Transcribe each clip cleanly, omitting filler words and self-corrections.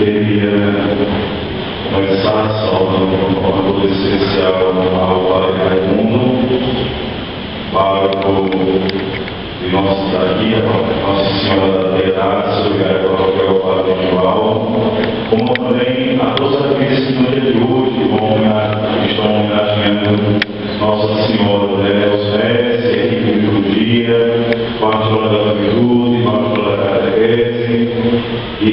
queria começar saudando de uma forma toda especial ao Padre Raimundo, pároco de nossa cidade, Nossa Senhora da Piedade, Solidária Paroquial Padre João, como também a todos aqueles que no dia de hoje estão homenageando Nossa Senhora da Eusébia, a equipe de liturgia, pastora da juventude, pastora da catequese e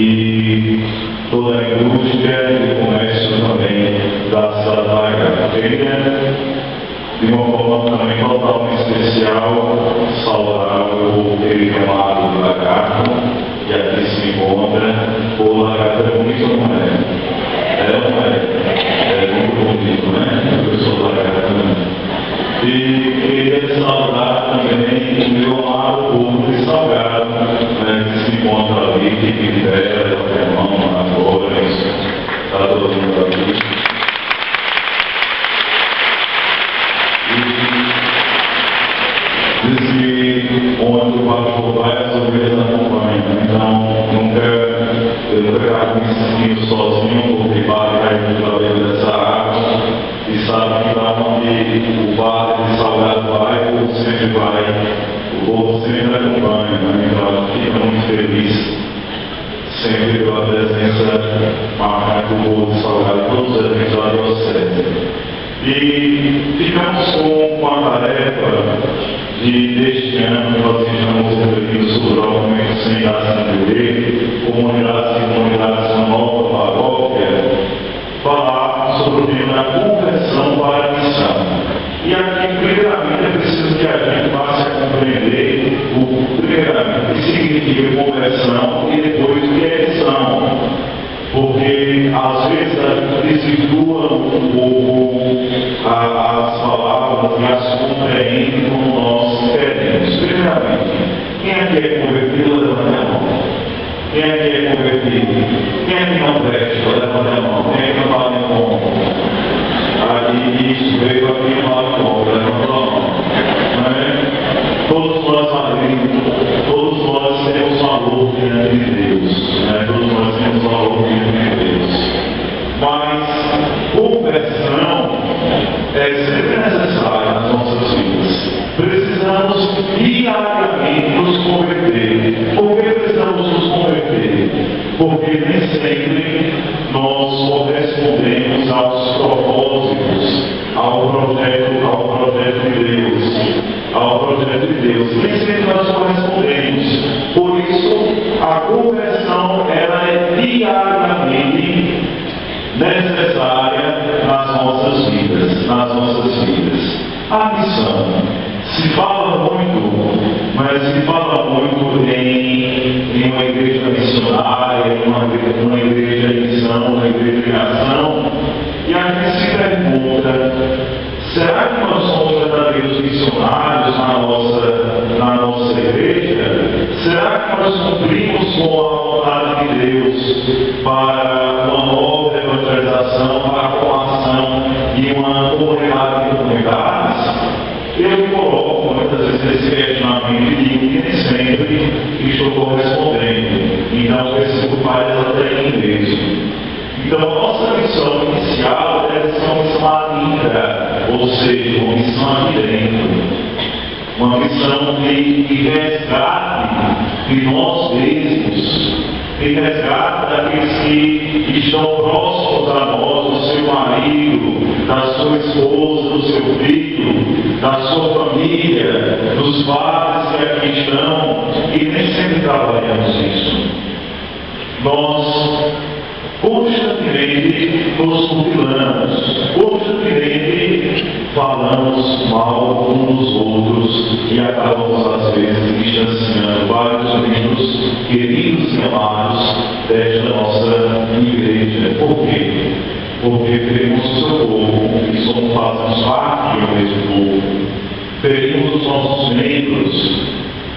toda a indústria e comércio também da cidade da Igreja. De uma forma também totalmente especial, saudar o querido amado do Lagarto, que aqui se encontra. O Lagarto é bonito, não é? Não é? É muito bonito, né? Eu sou Lagarto, né? E queria saudar também o meu amado povo de Salgado, né, que se encontra ali, que lidera, o irmão, as flores, está todo mundo aqui. Diz que onde o pastor vai, as ovelhas acompanham. Então, eu nunca gravo me sentindo sozinho, porque o Padre vai pela beira dessa água e sabe que para onde o Padre de Salgado vai, o povo sempre vai, o povo sempre acompanha. Né? Então, a gente fica muito feliz sempre pela presença marcante do povo de Salgado em todos os eventos da Diocese. E ficamos com a tarefa deste ano que nós estamos referindo sobre o documento sem graça de Deus, comunidades e comunidades da nova paróquia, falar sobre o tema da conversão para a missão. E aqui, primeiramente, é preciso que a gente passe a compreender primeiramente, o que significa conversão e depois o que é missão. Porque às vezes a gente desvirtua um pouco as palavras e as compreende como nós queremos. Primeiramente, quem aqui é convertido, levanta a mão. Quem aqui é convertido? Quem aqui não presta, levanta a mão. Quem aqui não vale como? Aí isso veio aqui não vale como, levanta a mão. Não é? Todos nós sabemos, todos nós temos valor diante de Deus. Né? Todos nós temos valor diante de Deus. Mas conversão é sempre necessária nas nossas vidas. Precisamos diariamente nos converter. Por que precisamos nos converter? Porque nem sempre nós correspondemos aos propósitos, ao projeto de Deus. Ao projeto de Deus. Nem sempre nós correspondemos. Por isso, a conversão ela é diariamente necessária nas nossas vidas. A missão se fala muito, mas se fala muito em uma igreja missionária, em uma igreja de missão, uma igreja de ação, e a gente se pergunta: será que nós somos verdadeiros missionários na nossa igreja? Será que nós cumprimos com a vontade de Deus para uma nova evangelização, para a formação de uma comunidade de comunidades? Eu me coloco muitas vezes nesse questionamento e digo que nem sempre estou correspondendo. Então, preciso mais até em mesmo. Então, a nossa missão inicial é uma missão alinda, ou seja, uma missão aqui dentro. Uma missão de resgate de nós mesmos, de resgate daqueles que estão próximos a nós, do seu marido, da sua esposa, do seu filho, da sua família, dos padres que aqui estão, e nem sempre trabalhamos isso. Nós constantemente nos mutilamos, constantemente falamos mal uns dos outros e acabamos às vezes distanciando vários amigos queridos e amados desta nossa igreja. Por quê? Porque ferimos o seu povo e fazemos parte do mesmo povo. Ferimos os nossos membros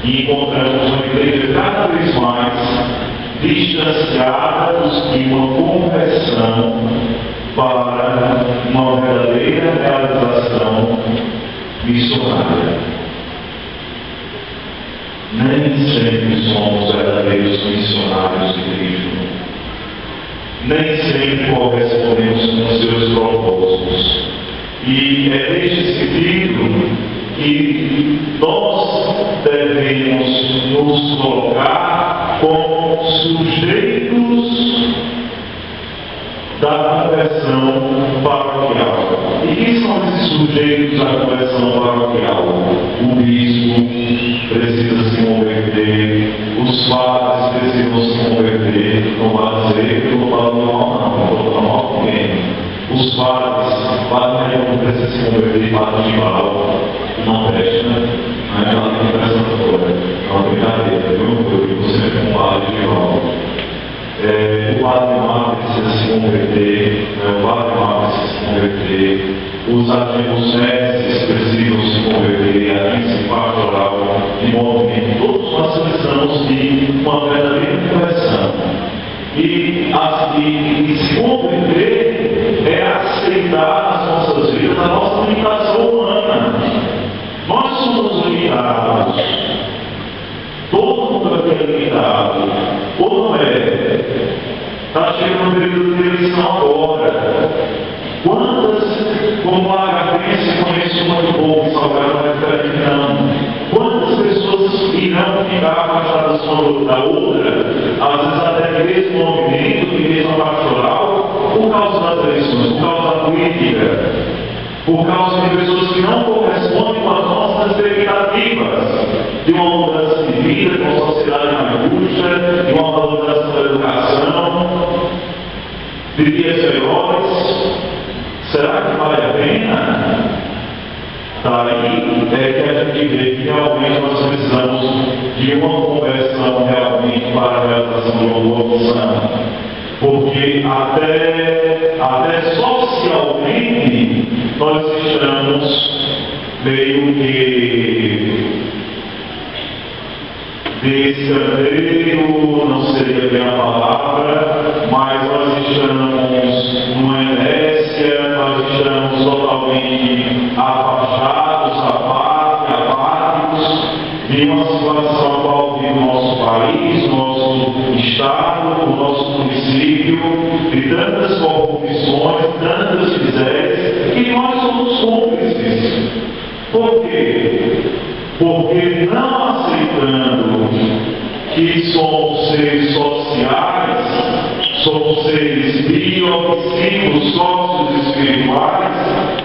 e encontramos uma igreja cada vez mais distanciados de uma conversão para uma verdadeira realização missionária. Nem sempre somos verdadeiros missionários de Cristo. sempre correspondemos com os seus propósitos. E é neste sentido que nós devemos nos colocar como sujeitos da conversão paroquial. E quem são esses sujeitos da conversão paroquial? O bispo precisa se converter, os padres precisam se converter. Não vai dizer que eu vou falar mal, não vou falar mal com ninguém. Os padres não precisam se converter, padre de mal, não presta, né? Não é ela que presta fora. É uma brincadeira, viu? Eu digo sempre com padre de mal. O padre Mar precisa se converter, o padre Mar precisa se converter, os mestres precisam se converter, a crise pastoral de movimento, todos nós precisamos de uma verdadeira conversão. E se converter é aceitar nas nossas vidas a nossa limitação humana. Nós somos limitados. Todo mundo é limitado. Ou não é? Está chegando o período de eleição agora. Como a Agapense conhece muito pouco em Salgado, mas não. Quantas pessoas irão ficar afastadas uma da outra, às vezes até no mesmo movimento, no mesmo pastoral, por causa das eleições, por causa da política, por causa de pessoas que não correspondem com as nossas expectativas de uma mudança de vida, de uma sociedade mais justa, de uma valorização da educação, de dias melhores. Será que vale a pena? Daí é que a gente vê que realmente nós precisamos de uma conversão realmente para a realização de uma boa missão. Porque até socialmente nós estamos meio que de escanteio, não seria bem a palavra, mas nós estamos numa inércia, nós estamos totalmente afastados, apáticos, de uma situação atual do nosso país, nosso estado, o nosso município, de tantas corrupções, tantas misérias, e nós somos cúmplices. Por quê? Porque não aceitando que somos seres sociais, somos seres biopsíquicos, sócios espirituais,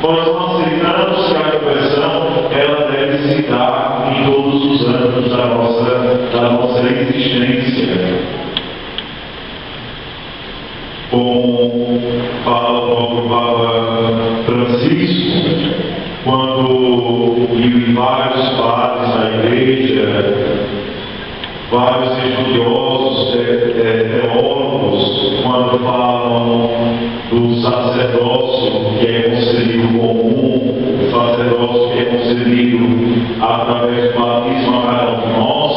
nós não aceitamos que a conversão ela deve se dar em todos os âmbitos da nossa existência. Como fala o próprio Papa Francisco, quando em vários padres da igreja, vários estudiosos, teólogos, quando falam do sacerdócio que é concedido comum, o sacerdócio que é concedido através do batismo a cada um de nós,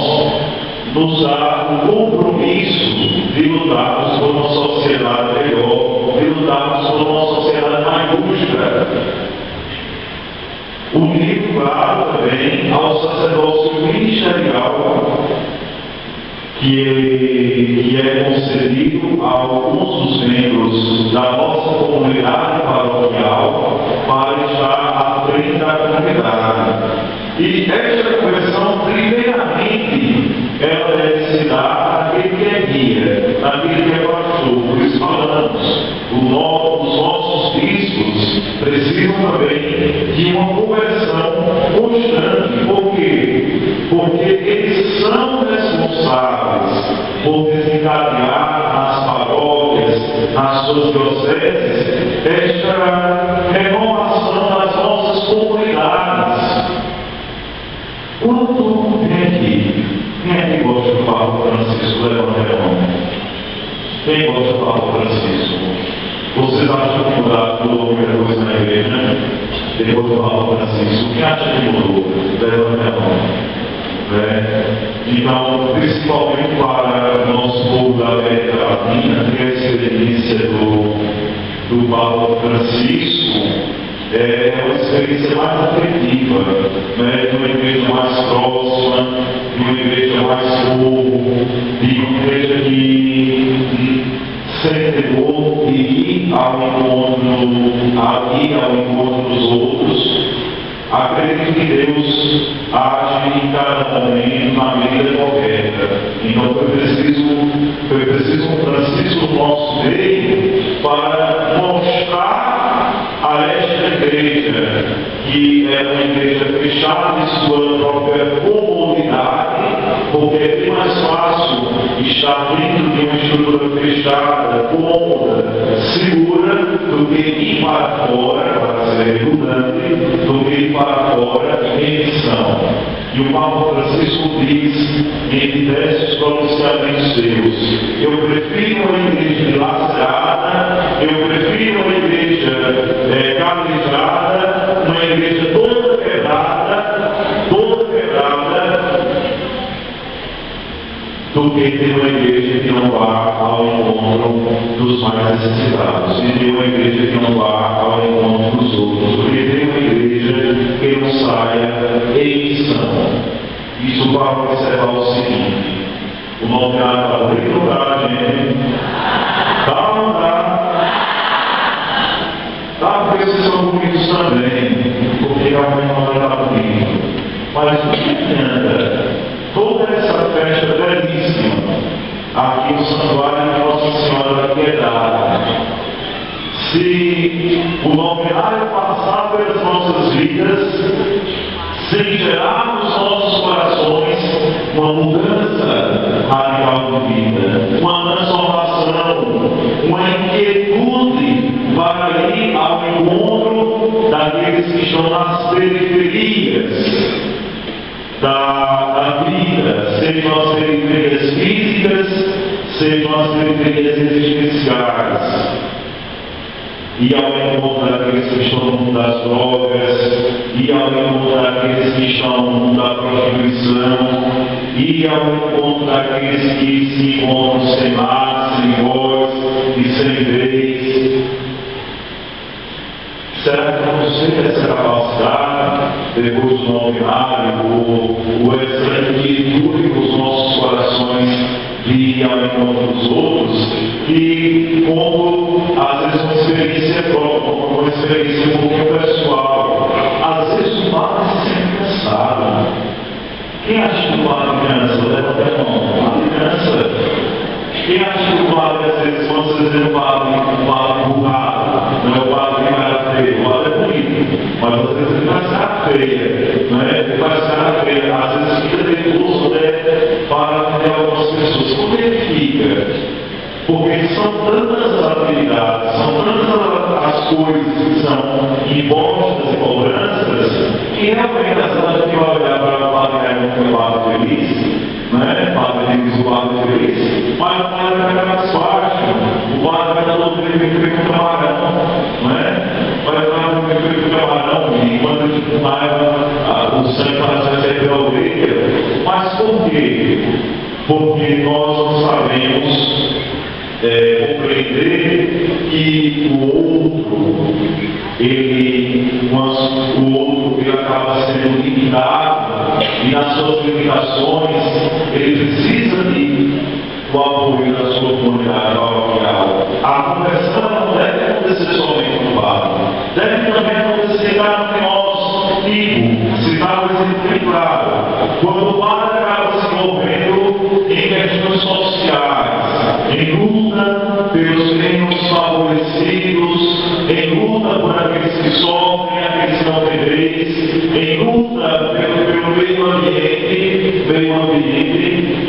nos dá o compromisso de lutarmos por uma sociedade melhor, de lutarmos por uma sociedade mais justa. Unido, claro, também ao sacerdócio ministerial que é concedido a alguns dos membros da nossa comunidade paroquial para estar à frente da comunidade. E esta conversão, primeiramente, ela deve se dar naquele que é guia, naquele que é pastor. Por isso falamos, os nossos bispos precisam também de uma conversão constante. Por quê? Porque eles são responsáveis por desencadear nas paróquias, nas suas dioceses, esta renovação das nossas comunidades. Quando quem aqui gosta do Papa Francisco? Levanta a mão. Quem gosta do Papa Francisco? Vocês acham que mudou alguma coisa na igreja, né? Depois do Papa Francisco. Quem acha que mudou? Levanta a mão. Então, principalmente para o nosso povo da América Latina, ter a experiência do Papa Francisco é uma experiência mais afetiva, de uma igreja mais próxima, de uma igreja mais povo, de uma igreja que se entregou e ir ao encontro dos outros. Acredito que Deus age em cada momento na medida correta. Então foi preciso um Francisco no nosso meio para mostrar a esta igreja, que é uma igreja fechada em sua própria comunidade, porque é bem mais fácil estar dentro de uma estrutura fechada, cômoda, segura, do que ir para fora, para ser redundante, do que ir para fora em missão. E o Papa Francisco diz em diversos pronunciamentos seus: eu prefiro uma igreja dilacerada, eu prefiro uma igreja calejada, uma igreja toda quebrada, do que ter uma igreja que não vá ao encontro dos mais necessitados, e ter uma igreja que não vá ao encontro dos outros, do que ter uma igreja que não saia em missão. Isso vai observar o seguinte: o nomeado está bonito lugar, gente. Tá ou não tá? Tá, porque vocês são bonitos também, porque realmente não está bonito. Mas o que adianta toda essa festa belíssima aqui no Santuário de Nossa Senhora da Piedade, se o novenário passar pelas nossas vidas sem gerar nos nossos corações uma mudança radical de vida, uma transformação, uma inquietude para ir ao encontro daqueles que estão nas periferias da vida, sejam as periferias físicas, sejam as periferias existenciais, e ao encontro daqueles que estão no mundo das drogas, e ao encontro daqueles que estão no mundo da prostituição, e ao encontro daqueles que se encontram sem mar, sem voz e sem vez. Será que vamos ter essa capacidade, depois do novenário, o exame que dure os nossos corações de ir ao encontro dos outros, e como às vezes uma experiência própria, uma experiência um pouquinho pessoal, às vezes o padre se sente cansado. Quem acha que o padre cansa? Levanta a mão. O padre cansa. Quem acha que o padre, às vezes, quando você diz o padre burrado, não é o padre que vai feio, o padre é bonito, mas às vezes ele faz cara feia, não é? Ele faz cara feia, às vezes fica nervoso até para atender algumas pessoas. Por que ele fica? Porque são tantas as habilidades, são tantas as coisas que são impostas e cobranças, que realmente as pessoas que olhar para o padre é um padre feliz, né? Padre feliz, o padre feliz, mas o padre vai ficar mais fácil, o padre vai dar outro livro com camarão, né? Vai dar um livro com camarão, e quando ele vai, o sangue para ser pela orelha. Mas por quê? Porque nós não sabemos compreender que o outro ele acaba sendo limitado, e nas suas limitações ele precisa do apoio da sua comunidade paroquial. A conversão não deve acontecer somente no padre, deve também acontecer entre nós, se está exemplificado. Quando o padre acaba se envolvendo em questões sociais, em luta pelos menos favorecidos, em luta por aqueles que sofrem, aqueles que não têm vez, em luta pelo meio ambiente,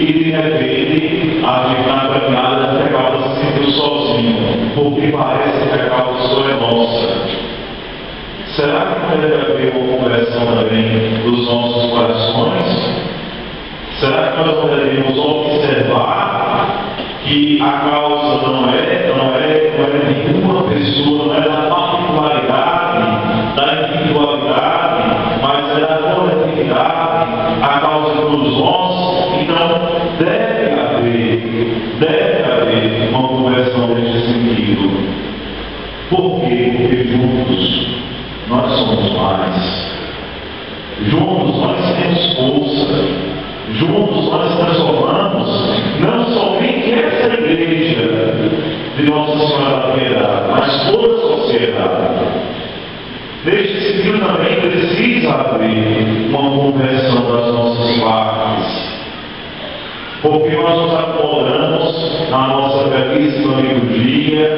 e de repente a caminhada acaba se sentindo sozinho, porque parece que a causa é nossa. Será que deve haver uma conversão também dos nossos corações? Será que nós devemos observar que a causa não é nenhuma pessoa, não é da particularidade, da individualidade, mas é da coletividade, a causa de todos nós? Então deve haver uma conversão nesse sentido. Por quê? Porque juntos nós somos mais. Juntos nós temos força. Juntos nós transformamos não somente essa igreja de Nossa Senhora da Piedade, mas toda a sociedade. Neste sentido também precisa haver uma conversão das nossas partes, porque nós nos acomodamos na nossa belíssima liturgia,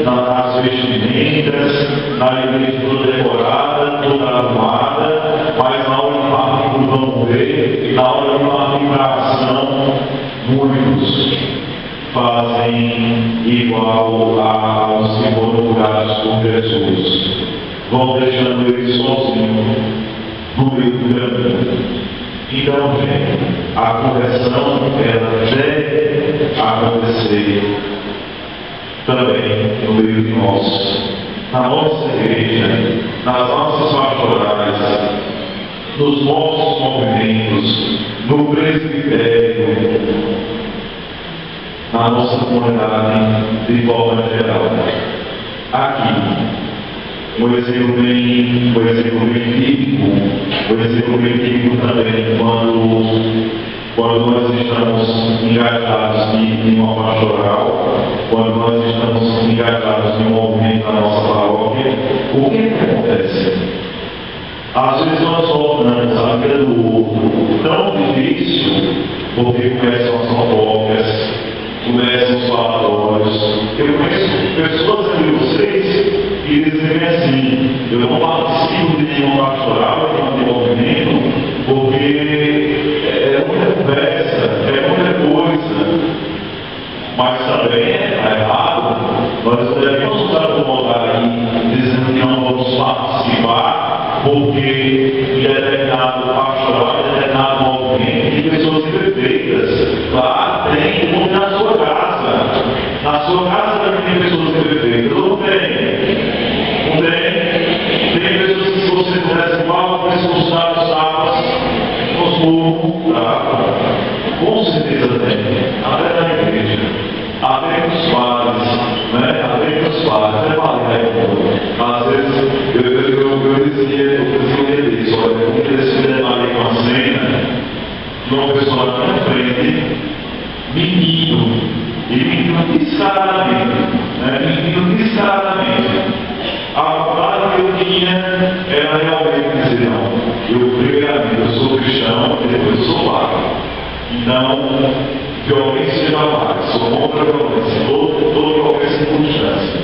nas vestimentas, na igreja toda decorada, toda arrumada, mas na hora de partir do vamos ver, na hora de partir para a ação, muitos fazem igual aos que foram curados por Jesus. Vão deixando ele sozinho no meio do caminho. Então, gente, a conversão ela deve acontecer também no meio de nós, na nossa igreja, nas nossas pastorais, nos nossos movimentos, no presbitério, na nossa comunidade de forma geral. Aqui, um exemplo bem típico também, quando nós estamos engajados em uma pastoral, quando nós estamos engajados em um movimento da nossa paróquia, o que acontece? Às vezes nós tornamos a vida do outro tão difícil, porque começam as fofocas, começam os falatórios. Eu conheço pessoas entre vocês e dizem assim: eu não participo de nenhuma pastoral, de nenhum movimento, porque é muita conversa, é muita coisa. Mas também é errado. Nós não devemos nos acomodar aí, dizendo que não vamos participar, porque em determinado pastoral, em determinado movimento, tem pessoas imperfeitas. Claro, tem, como na sua casa. Na sua casa também tem pessoas imperfeitas. Não tem. Não tem. Tem pessoas que, se você pudesse igual, vão expulsar os tapas nos burros. Com certeza tem. Até na igreja. Até com os padres. Né? Até com os padres. Até às vezes eu dizia isso. Olha, eu me deparei com a cena de uma pessoa na minha frente, menino, e menino descaradamente. A vontade que eu tinha era realmente dizer: não, primeiramente eu sou cristão e depois eu sou padre. Então, violência jamais, sou contra a violência, toda qualquer circunstância.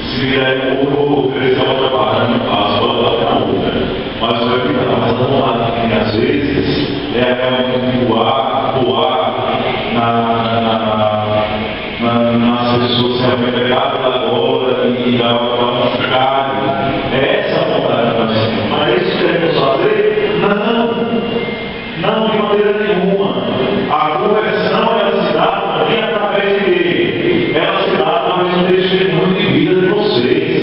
Se vier vou oferecer outra parte, não faço, vou dar a outra. Mas vai evitar, mas a vontade que tem às vezes é realmente voar nas pessoas realmente pegar pela bola e dar uma machucada. É essa a vontade que nós temos. Mas é isso que devemos fazer? Não, de maneira nenhuma. A conversão ela se dá também através de quê? Ela se dá através do testemunho de vida de vocês.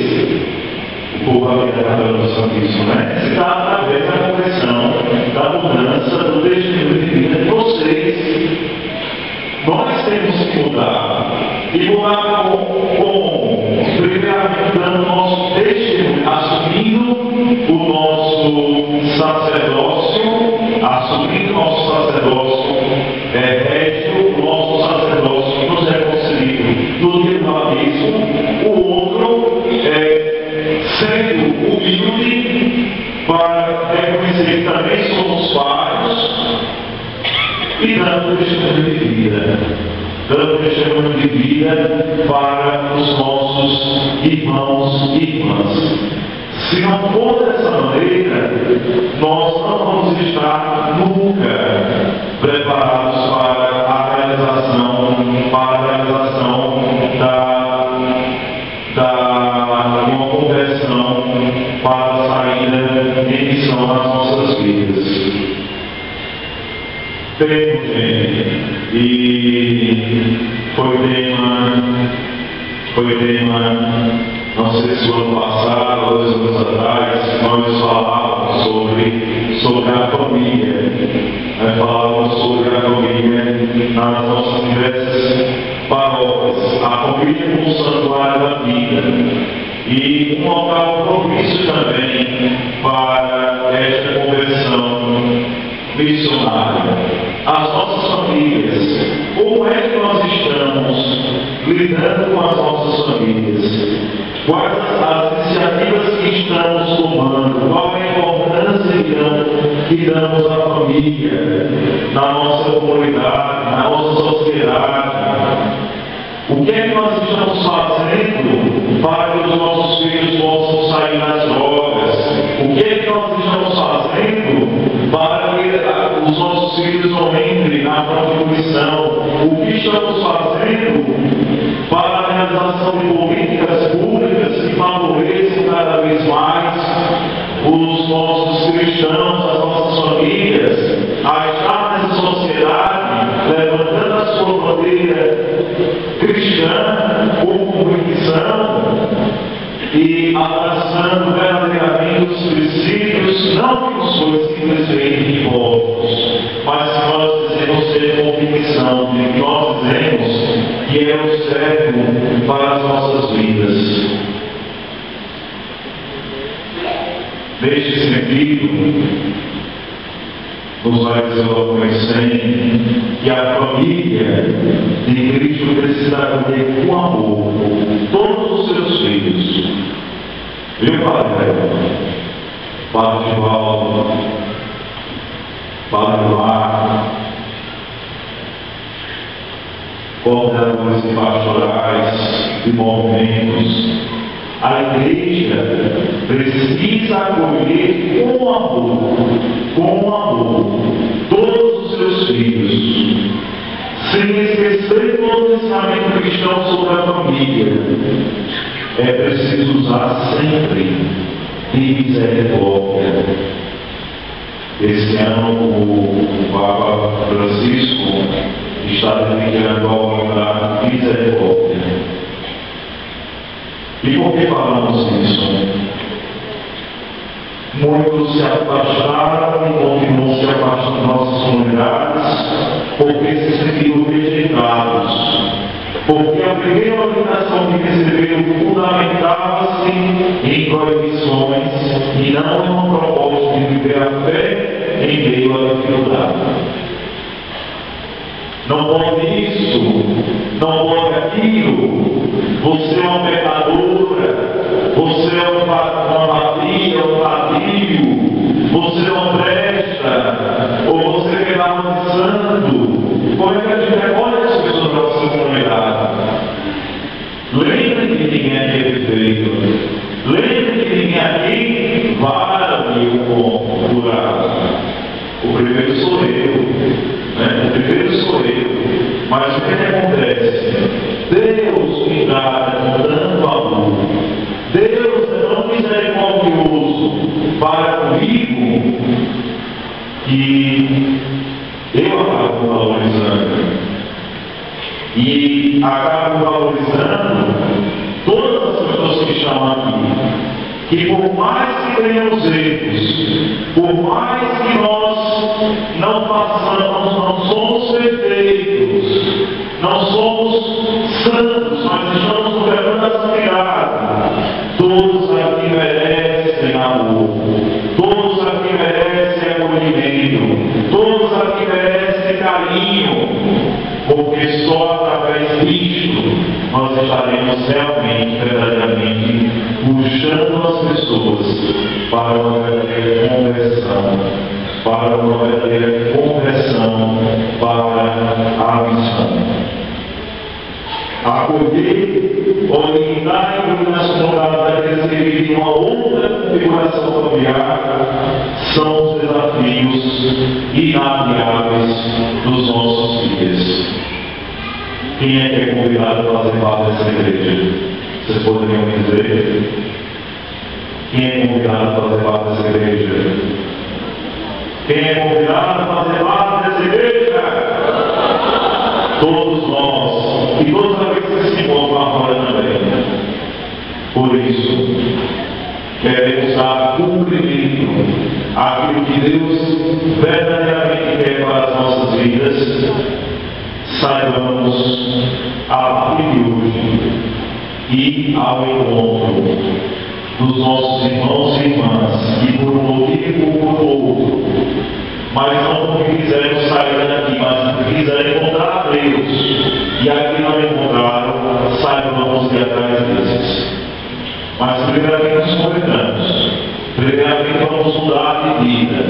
O povo ali está falando isso, né? Se dá através da conversão, da mudança, do testemunho de vida de vocês. Nós temos que mudar. E mudar primeiramente dando o nosso testemunho, assumindo o nosso sacerdócio, régio, o nosso sacerdócio que nos é concedido no dia do batismo, o outro sendo humilde para reconhecer que também somos falhos e dando testemunho de vida. Dando testemunho de vida para os nossos irmãos e irmãs. Se não for dessa maneira, nós não vamos estar nunca preparados para a realização de uma conversão, para a saída em missão nas nossas vidas. Tempo, gente, e foi tema, não sei se o ano passado, 2 anos atrás, nós falávamos sobre a família, falávamos sobre a família nas nossas diversas paróquias, a família como santuário da vida, e um local propício também para esta conversão missionária. as nossas famílias. Como é que nós estamos lidando com as nossas famílias? Quais as iniciativas que estamos tomando? Qual é a importância que damos à família, na nossa comunidade, na nossa sociedade? O que é que nós estamos fazendo para que os nossos filhos possam sair das drogas? O que é que nós estamos fazendo para que os nossos filhos não entrem na prostituição? O que estamos fazendo para a realização de políticas públicas que favoreçam cada vez mais os nossos cristãos, as nossas famílias, a estar nessa sociedade, levantando a sua bandeira cristã com convicção e abraçando verdadeiramente os princípios, não que nos foi simplesmente impostos, mas que nós dizemos ter convicção de que nós dizemos que é o certo para as nossas vidas. Neste sentido, nos vai dizer o Apocalipse que a família de Cristo precisa acolher com amor todos os seus filhos. Viu, Padre? Padre Givaldo, Padre Mar, coordenadores de pastorais, de movimentos. A igreja precisa acolher com amor, todos os seus filhos, sem esquecer todo o ensinamento cristão sobre a família. É preciso usar sempre de misericórdia. Esse ano o Papa Francisco está dedicando a unidade de misericórdia. E por que falamos isso? Muitos se afastaram e continuam se afastando de nossas comunidades porque se sentiram rejeitados. Porque a primeira orientação que receberam fundamentava-se em proibições e não em um propósito de viver a fé em meio à dificuldade. Não pode isso, não pode aquilo, você é uma pecadora, você é uma vadia, um vadio, você não presta, ou você quer dar um santo. Como é que a gente recolhe as pessoas da nossa comunidade? Lembre que ninguém aqui é perfeito, lembre que ninguém aqui vale o curado. O primeiro sou eu. O primeiro sou eu, mas o que acontece? Deus me dá com tanto amor, Deus é tão misericordioso para comigo que eu acabo valorizando. E acabo valorizando todas as pessoas que estão aqui. Que por mais que tenhamos erros, por mais que nós não façamos, não somos perfeitos, não somos santos, mas estamos no caminho da santidade, todos aqui merecem amor, todos aqui merecem acolhimento, todos aqui merecem carinho, porque só através disto nós estaremos realmente, verdadeiramente, puxando as pessoas para uma verdadeira conversão, para a missão. Acolher, orientar e iluminar as comunidades daqueles que vivem em uma outra configuração familiar são os desafios inadiáveis dos nossos dias. Quem é que é convidado a fazer parte dessa igreja? Vocês poderiam me dizer? Quem é convidado a fazer parte dessa igreja? Quem é convidado a fazer parte dessa igreja? Todos nós. E todos aqueles que se encontram agora também. Por isso, queremos dar cumprimento àquilo que Deus verdadeiramente quer para as nossas vidas. Saibamos, a partir de hoje, ir ao encontro dos nossos irmãos e irmãs que, por um motivo ou por outro, mas não porque quiserem sair daqui, mas porque quiserem encontrar Deus. E aqui não encontraram, saibam, vamos ir atrás desses. Mas primeiramente nos convidamos, primeiramente vamos mudar de vida,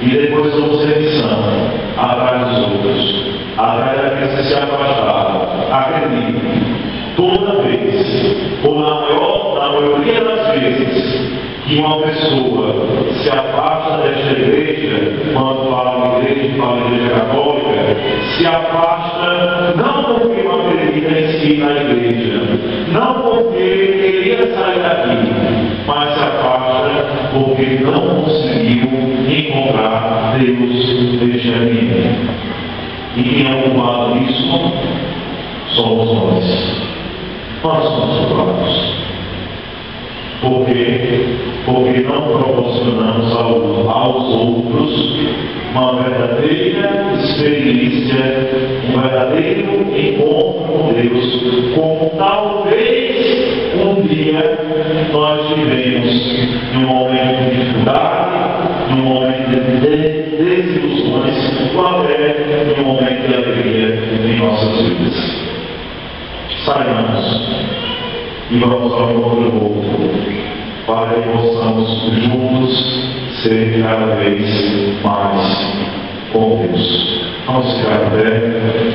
e depois vamos ser missão, atrás dos outros, atrás daqueles que se afastaram. Acredite, toda vez, ou na maioria das vezes, que uma pessoa se afasta desta igreja, quando fala de igreja católica, se afasta não porque não acredita em si na igreja, não porque queria sair daqui, mas se afasta porque não conseguiu encontrar Deus neste ambiente. E quem é culpado disso somos nós. Nós somos culpados. Por quê? Porque não proporcionamos aos outros uma verdadeira experiência, um verdadeiro encontro com Deus, como talvez um dia nós tivemos em um momento de dificuldade, em um momento de desilusões, ou até em um momento de alegria em nossas vidas. Saiamos e vamos ao encontro do outro, para que possamos juntos ser cada vez mais com Deus. Vamos ficar em pé.